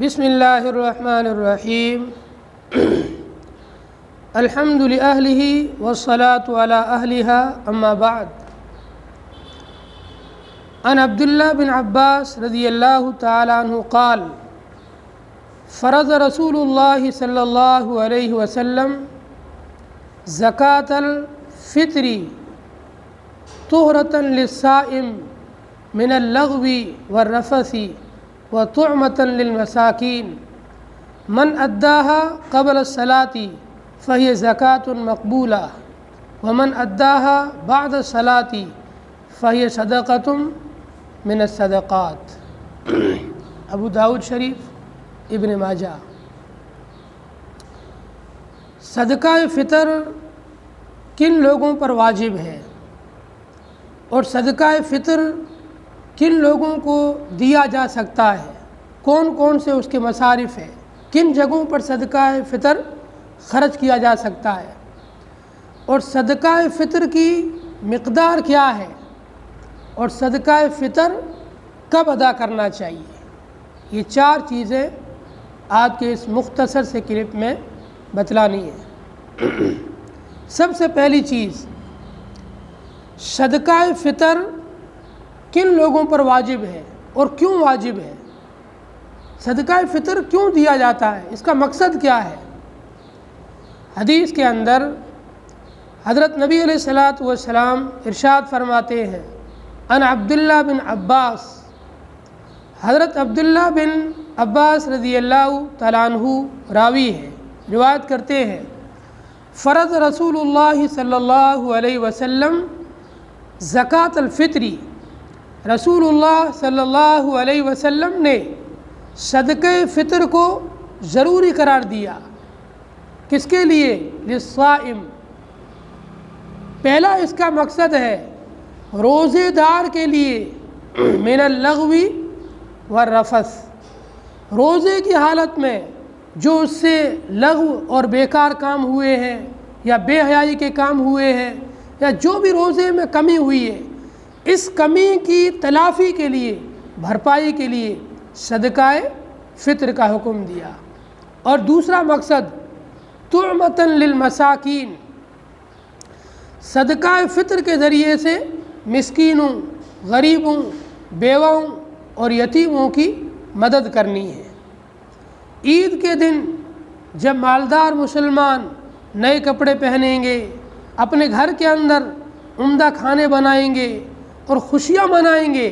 بسم اللہ الرحمن الرحیم الحمد لأہلہ والصلاة علی اہلہا اما بعد عن عبداللہ بن عباس رضی اللہ تعالی عنہ قال فرض رسول اللہ صلی اللہ علیہ وسلم زکاة الفطر طہرة للصائم من اللغو والرفث وطعمة للمساکین من اداها قبل الصلاة فهي زکاة مقبولہ ومن اداها بعد الصلاة فهي صدقة من الصدقات۔ ابو داؤد شریف، ابن ماجہ۔ صدقہ فطر کن لوگوں پر واجب ہے اور صدقہ فطر کن لوگوں کو دیا جا سکتا ہے، کون کون سے اس کے مصارف ہیں، کن جگہوں پر صدقہ فطر خرچ کیا جا سکتا ہے، اور صدقہ فطر کی مقدار کیا ہے، اور صدقہ فطر کب ادا کرنا چاہیے، یہ چار چیزیں آج کے اس مختصر سے کلپ میں بتلانی ہے۔ سب سے پہلی چیز، صدقہ فطر کن لوگوں پر واجب ہے اور کیوں واجب ہے، صدقہ فطر کیوں دیا جاتا ہے، اس کا مقصد کیا ہے۔ حدیث کے اندر حضرت نبی علیہ الصلاۃ والسلام ارشاد فرماتے ہیں، عن عبداللہ بن عباس، حضرت عبداللہ بن عباس رضی اللہ تعالیٰ عنہ راوی ہے، روایت کرتے ہیں، فرض رسول اللہ صلی اللہ علیہ وسلم زکوٰۃ الفطر، رسول اللہ صلی اللہ علیہ وسلم نے صدقہ فطر کو ضروری قرار دیا۔ کس کے لیے؟ للصائم۔ پہلا اس کا مقصد ہے روزے دار کے لیے، من اللغو والرفث، روزے کی حالت میں جو اس سے لغو اور بیکار کام ہوئے ہیں یا بے حیائی کے کام ہوئے ہیں یا جو بھی روزے میں کمی ہوئی ہے، اس کمی کی تلافی کے لیے، بھرپائی کے لیے صدقہ فطر کا حکم دیا۔ اور دوسرا مقصد طعمة للمساکین، صدقہ فطر کے ذریعے سے مسکینوں، غریبوں، بیواؤں اور یتیموں کی مدد کرنی ہے۔ عید کے دن جب مالدار مسلمان نئے کپڑے پہنیں گے، اپنے گھر کے اندر عمدہ کھانے بنائیں گے اور خوشیاں منائیں گے،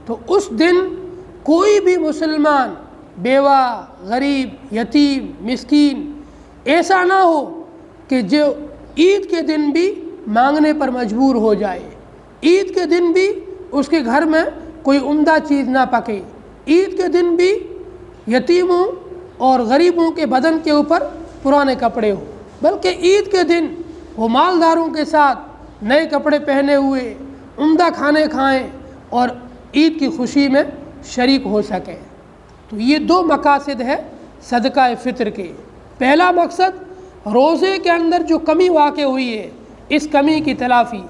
تو اس دن کوئی بھی مسلمان بیوہ، غریب، یتیم، مسکین ایسا نہ ہو کہ جو عید کے دن بھی مانگنے پر مجبور ہو جائے، عید کے دن بھی اس کے گھر میں کوئی عمدہ چیز نہ پکے، عید کے دن بھی یتیموں اور غریبوں کے بدن کے اوپر پرانے کپڑے ہوں، بلکہ عید کے دن وہ مالداروں کے ساتھ نئے کپڑے پہنے ہوئے عمدہ کھانے کھائیں اور عید کی خوشی میں شریک ہو سکیں۔ تو یہ دو مقاصد ہے صدقہ فطر کے۔ پہلا مقصد روزے کے اندر جو کمی واقع ہوئی ہے اس کمی کی تلافی،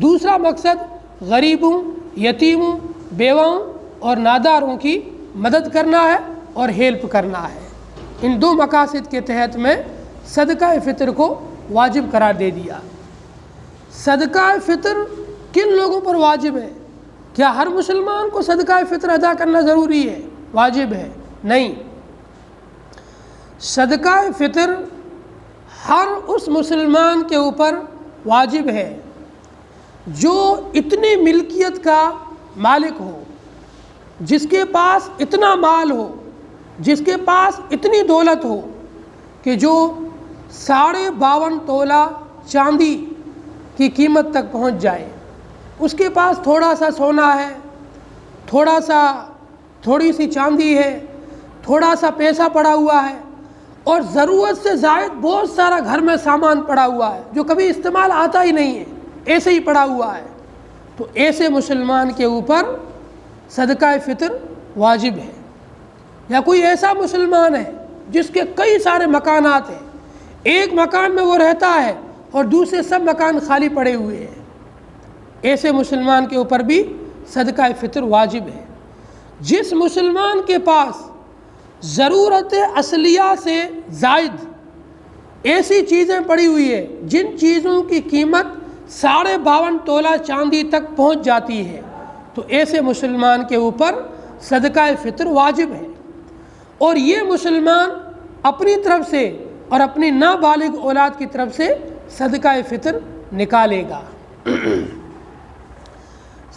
دوسرا مقصد غریبوں، یتیموں، بیواؤں اور ناداروں کی مدد کرنا ہے اور ہیلپ کرنا ہے۔ ان دو مقاصد کے تحت میں صدقہ فطر کو واجب قرار دے دیا۔ صدقہ فطر کن لوگوں پر واجب ہے؟ کیا ہر مسلمان کو صدقہ فطر ادا کرنا ضروری ہے، واجب ہے؟ نہیں، صدقہ فطر ہر اس مسلمان کے اوپر واجب ہے جو اتنی ملکیت کا مالک ہو، جس کے پاس اتنا مال ہو، جس کے پاس اتنی دولت ہو کہ جو 52.5 تولہ چاندی کی قیمت تک پہنچ جائے، اس کے پاس تھوڑا سا سونا ہے، تھوڑی سی چاندی ہے، تھوڑا سا پیسہ پڑا ہوا ہے، اور ضرورت سے زائد بہت سارا گھر میں سامان پڑا ہوا ہے جو کبھی استعمال آتا ہی نہیں ہے، ایسے ہی پڑا ہوا ہے، تو ایسے مسلمان کے اوپر صدقہ فطر واجب ہے۔ یا کوئی ایسا مسلمان ہے جس کے کئی سارے مکانات ہیں، ایک مکان میں وہ رہتا ہے اور دوسرے سب مکان خالی پڑے ہوئے ہیں، ایسے مسلمان کے اوپر بھی صدقہ فطر واجب ہے۔ جس مسلمان کے پاس ضرورت اصلیہ سے زائد ایسی چیزیں پڑی ہوئی ہے جن چیزوں کی قیمت 52.5 تولہ چاندی تک پہنچ جاتی ہے، تو ایسے مسلمان کے اوپر صدقہ فطر واجب ہے، اور یہ مسلمان اپنی طرف سے اور اپنی نابالغ اولاد کی طرف سے صدقہ فطر نکالے گا۔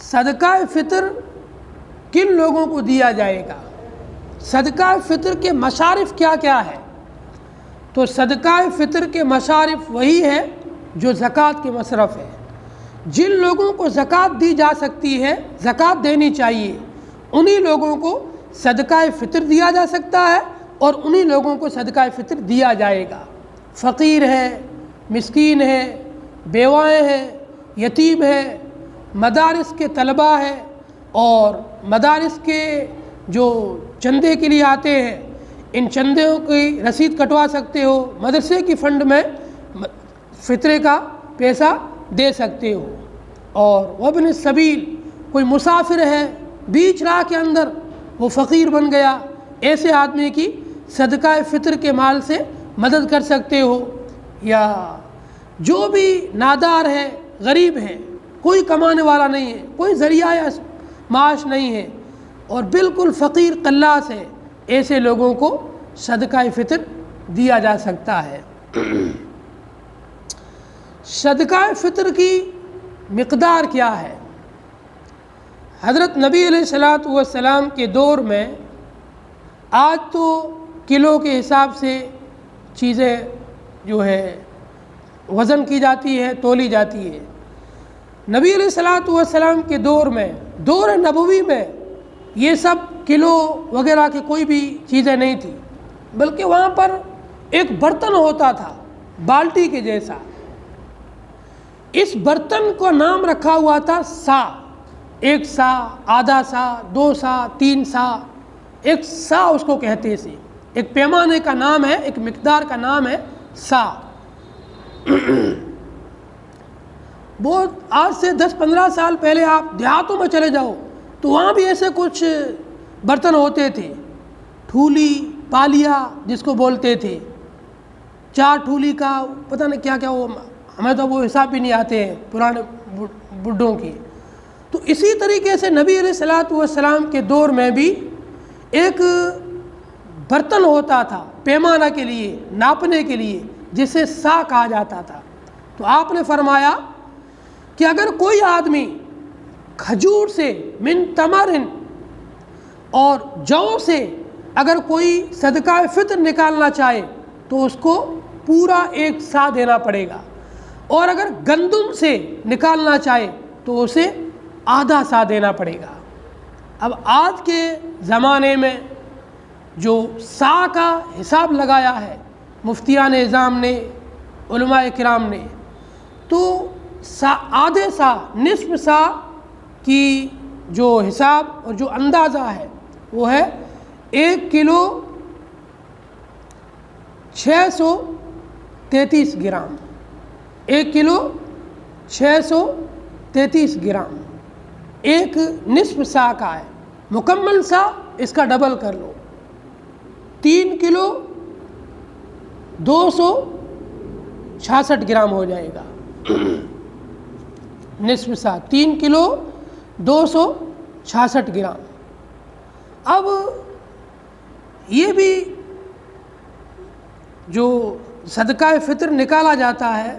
صدقہ فطر کن لوگوں کو دیا جائے گا؟ صدقہ فطر کے مصارف کیا کیا ہے؟ تو صدقہ فطر کے مصارف وہی ہے جو زکوٰۃ کے مصرف ہے۔ جن لوگوں کو زکوٰۃ دی جا سکتی ہے، زکوٰۃ دینی چاہیے، انہی لوگوں کو صدقہ فطر دیا جا سکتا ہے اور انہی لوگوں کو صدقہ فطر دیا جائے گا۔ فقیر ہے، مسکین ہے، بیوائیں ہیں، یتیم ہے، مدارس کے طلباء ہے، اور مدارس کے جو چندے کے لیے آتے ہیں، ان چندوں کی رسید کٹوا سکتے ہو، مدرسے کی فنڈ میں فطرے کا پیسہ دے سکتے ہو۔ اور وابن السبیل، کوئی مسافر ہے بیچ راہ کے اندر، وہ فقیر بن گیا، ایسے آدمی کی صدقہ فطر کے مال سے مدد کر سکتے ہو۔ یا جو بھی نادار ہے، غریب ہے، کوئی کمانے والا نہیں ہے، کوئی ذریعہ معاش نہیں ہے، اور بالکل فقیر قلاس ہے، ایسے لوگوں کو صدقہ فطر دیا جا سکتا ہے۔ صدقہ فطر کی مقدار کیا ہے؟ حضرت نبی علیہ السلام کے دور میں، آج تو کلو کے حساب سے چیزیں جو ہے وزن کی جاتی ہے، تولی جاتی ہے۔ نبی علیہ السلام کے دور میں، دور نبوی میں، یہ سب کلو وغیرہ کی کوئی بھی چیزیں نہیں تھی، بلکہ وہاں پر ایک برتن ہوتا تھا بالٹی کے جیسا۔ اس برتن کو نام رکھا ہوا تھا سا، 1 سا، آدھا سا، 2 سا، 3 سا، 1 سا اس کو کہتے تھے۔ ایک پیمانے کا نام ہے، ایک مقدار کا نام ہے سا۔ بہت آج سے 10-15 سال پہلے آپ دیہاتوں میں چلے جاؤ تو وہاں بھی ایسے کچھ برتن ہوتے تھے، ٹھولی، پالیا جس کو بولتے تھے، 4 ٹھولی کا پتہ نہیں کیا کیا، وہ ہمیں تو وہ حساب بھی نہیں آتے ہیں پرانے بڈھوں کی۔ تو اسی طریقے سے نبی علیہ السلام کے دور میں بھی ایک برتن ہوتا تھا پیمانہ کے لیے، ناپنے کے لیے، جسے سا کہا جاتا تھا۔ تو آپ نے فرمایا کہ اگر کوئی آدمی کھجور سے، من تمر، اور جو سے اگر کوئی صدقہ فطر نکالنا چاہے تو اس کو پورا 1 سا دینا پڑے گا، اور اگر گندم سے نکالنا چاہے تو اسے آدھا سا دینا پڑے گا۔ اب آج کے زمانے میں جو سا کا حساب لگایا ہے مفتیان اعظام نے، علماء کرام نے، تو آدھے سا، نصف سا کی جو حساب اور جو اندازہ ہے وہ ہے 1 کلو 633 گرام، 1 کلو 633 گرام، ایک نصف سا کا ہے۔ مکمل سا اس کا ڈبل کر لو، 3 کلو 266 گرام ہو جائے گا۔ نصف سا 3 کلو 266 گرام۔ اب یہ بھی جو صدقہ فطر نکالا جاتا ہے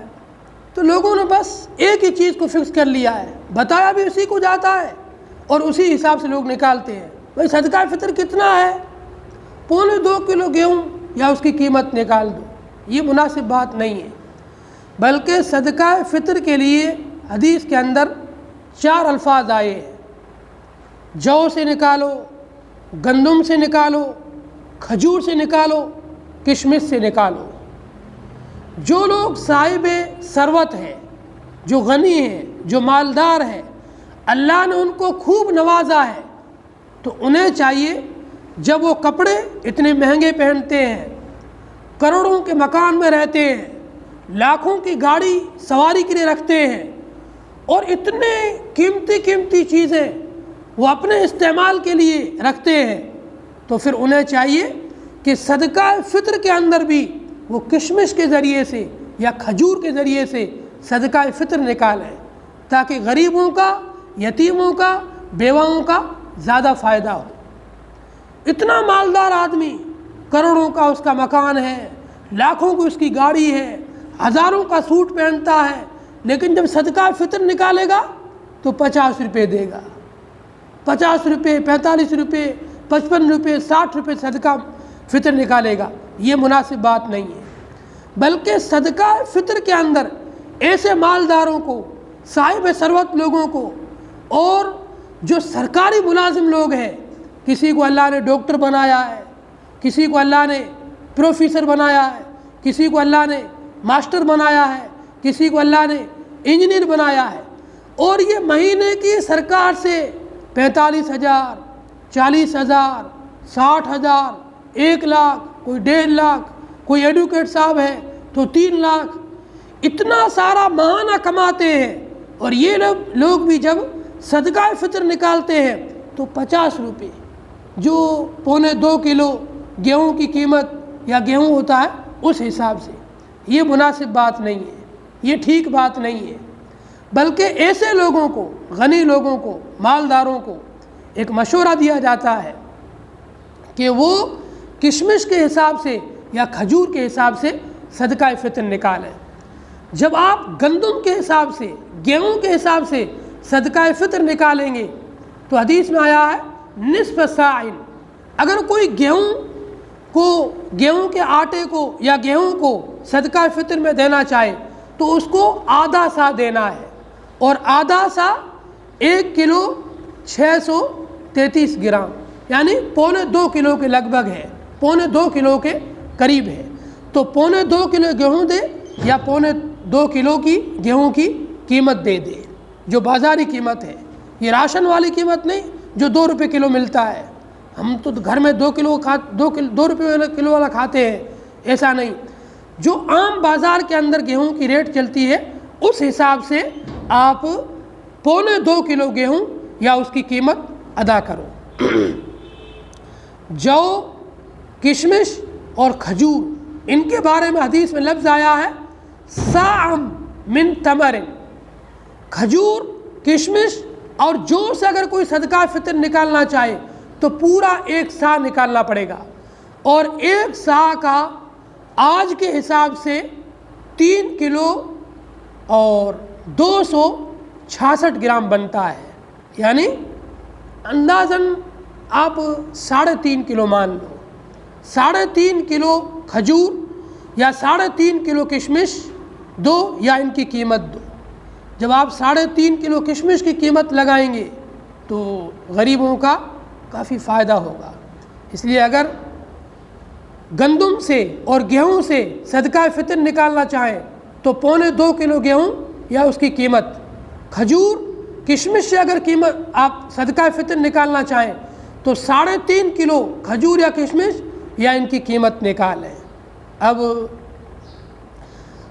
تو لوگوں نے بس ایک ہی چیز کو فکس کر لیا ہے، بتایا بھی اسی کو جاتا ہے اور اسی حساب سے لوگ نکالتے ہیں۔ بھائی صدقہ فطر کتنا ہے؟ 1.25 کلو گیہوں یا اس کی قیمت نکال دو۔ یہ مناسب بات نہیں ہے، بلکہ صدقہ فطر کے لیے حدیث کے اندر 4 الفاظ آئے ہیں: جو سے نکالو، گندم سے نکالو، کھجور سے نکالو، کشمش سے نکالو۔ جو لوگ صاحب ثروت ہے، جو غنی ہیں، جو مالدار ہے، اللہ نے ان کو خوب نوازا ہے، تو انہیں چاہیے جب وہ کپڑے اتنے مہنگے پہنتے ہیں، کروڑوں کے مکان میں رہتے ہیں، لاکھوں کی گاڑی سواری کے لیے رکھتے ہیں، اور اتنے قیمتی چیزیں وہ اپنے استعمال کے لیے رکھتے ہیں، تو پھر انہیں چاہیے کہ صدقہ فطر کے اندر بھی وہ کشمش کے ذریعے سے یا کھجور کے ذریعے سے صدقہ فطر نکالیں تاکہ غریبوں کا، یتیموں کا، بیواؤں کا زیادہ فائدہ ہو۔ اتنا مالدار آدمی، کروڑوں کا اس کا مکان ہے، لاکھوں کی اس کی گاڑی ہے، ہزاروں کا سوٹ پہنتا ہے، لیکن جب صدقہ فطر نکالے گا تو 50 روپے دے گا، 50 روپے، 45 روپے، 55 روپے، 60 روپے صدقہ فطر نکالے گا۔ یہ مناسب بات نہیں ہے، بلکہ صدقہ فطر کے اندر ایسے مالداروں کو، صاحب ثروت لوگوں کو، اور جو سرکاری ملازم لوگ ہیں، کسی کو اللہ نے ڈاکٹر بنایا ہے، کسی کو اللہ نے پروفیسر بنایا ہے، کسی کو اللہ نے ماسٹر بنایا ہے، کسی کو اللہ نے انجینئر بنایا ہے، اور یہ مہینے کی سرکار سے 45,000، 40,000، 60,000، 1 لاکھ، کوئی 1.5 لاکھ، کوئی ایڈوکیٹ صاحب ہے تو 3 لاکھ، اتنا سارا ماہانہ کماتے ہیں، اور یہ لوگ بھی جب صدقہ فطر نکالتے ہیں تو 50 روپے، جو 1.25 کلو گیہوں کی قیمت یا گیہوں ہوتا ہے اس حساب سے، یہ مناسب بات نہیں ہے، یہ ٹھیک بات نہیں ہے، بلکہ ایسے لوگوں کو، غنی لوگوں کو، مالداروں کو ایک مشورہ دیا جاتا ہے کہ وہ کشمش کے حساب سے یا کھجور کے حساب سے صدقہ فطر نکالیں۔ جب آپ گندم کے حساب سے، گیہوں کے حساب سے صدقہ فطر نکالیں گے تو حدیث میں آیا ہے نصف ساعٍ، اگر کوئی گیہوں کے آٹے کو یا گیہوں کو صدقہ فطر میں دینا چاہے تو اس کو آدھا سا دینا ہے، اور آدھا سا 1 کلو 633 گرام، یعنی 1.25 کلو کے لگ بھگ ہے، 1.25 کلو کے قریب ہے، تو 1.25 کلو گیہوں دے یا 1.25 کلو کی گیہوں کی قیمت دے دے، جو بازاری قیمت ہے، یہ راشن والی قیمت نہیں جو 2 روپے کلو ملتا ہے۔ ہم تو گھر میں 2 روپے کلو والا کھاتے ہیں، ایسا نہیں، جو عام بازار کے اندر گیہوں کی ریٹ چلتی ہے اس حساب سے آپ 1.25 کلو گیہوں یا اس کی قیمت ادا کرو۔ جو، کشمش اور کھجور، ان کے بارے میں حدیث میں لفظ آیا ہے صاع من تمر، کھجور، کشمش اور جو سے اگر کوئی صدقہ فطر نکالنا چاہے تو پورا 1 سا نکالنا پڑے گا، اور 1 سا کا آج کے حساب سے 3 کلو اور 266 گرام بنتا ہے، یعنی اندازاً آپ 3.5 کلو مان لو، 3.5 کلو کھجور یا 3.5 کلو کشمش دو یا ان کی قیمت دو۔ جب آپ 3.5 کلو کشمش کی قیمت لگائیں گے تو غریبوں کا کافی فائدہ ہوگا۔ اس لیے اگر گندم سے اور گیہوں سے صدقہ فطر نکالنا چاہیں تو 1.25 کلو گیہوں یا اس کی قیمت، کھجور، کشمش سے اگر قیمت آپ صدقہ فطر نکالنا چاہیں تو 3.5 کلو کھجور یا کشمش یا ان کی قیمت نکالیں۔ اب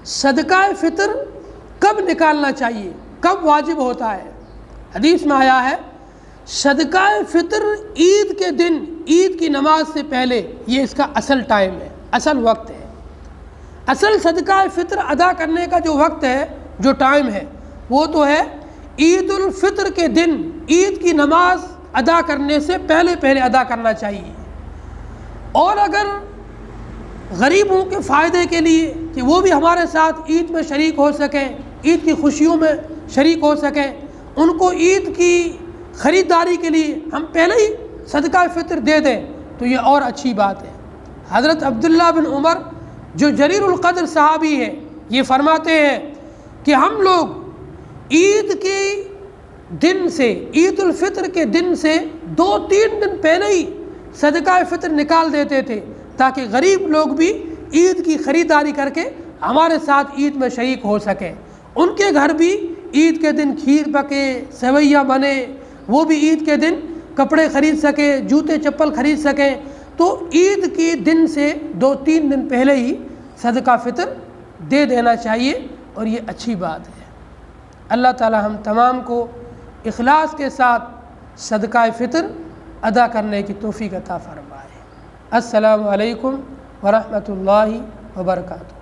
صدقہ فطر کب نکالنا چاہیے، کب واجب ہوتا ہے؟ حدیث میں آیا ہے صدقہ فطر عید کے دن، عید کی نماز سے پہلے، یہ اس کا اصل ٹائم ہے، اصل وقت ہے۔ اصل صدقہ فطر ادا کرنے کا جو وقت ہے، جو ٹائم ہے، وہ تو ہے عید الفطر کے دن، عید کی نماز ادا کرنے سے پہلے ادا کرنا چاہیے۔ اور اگر غریبوں کے فائدے کے لیے کہ وہ بھی ہمارے ساتھ عید میں شریک ہو سکیں، عید کی خوشیوں میں شریک ہو سکیں، ان کو عید کی خریداری کے لیے ہم پہلے ہی صدقہ فطر دے دیں تو یہ اور اچھی بات ہے۔ حضرت عبداللہ بن عمر جو جلیل القدر صحابی ہے، یہ فرماتے ہیں کہ ہم لوگ عید کے دن سے، عید الفطر کے دن سے 2-3 دن پہلے ہی صدقہ فطر نکال دیتے تھے تاکہ غریب لوگ بھی عید کی خریداری کر کے ہمارے ساتھ عید میں شریک ہو سکیں، ان کے گھر بھی عید کے دن کھیر پکے، سویاں بنے، وہ بھی عید کے دن کپڑے خرید سکیں، جوتے چپل خرید سکیں۔ تو عید کے دن سے 2-3 دن پہلے ہی صدقہ فطر دے دینا چاہیے، اور یہ اچھی بات ہے۔ اللہ تعالی ہم تمام کو اخلاص کے ساتھ صدقہ فطر ادا کرنے کی توفیق عطا فرمائے۔ السلام علیکم ورحمۃ اللہ وبرکاتہ۔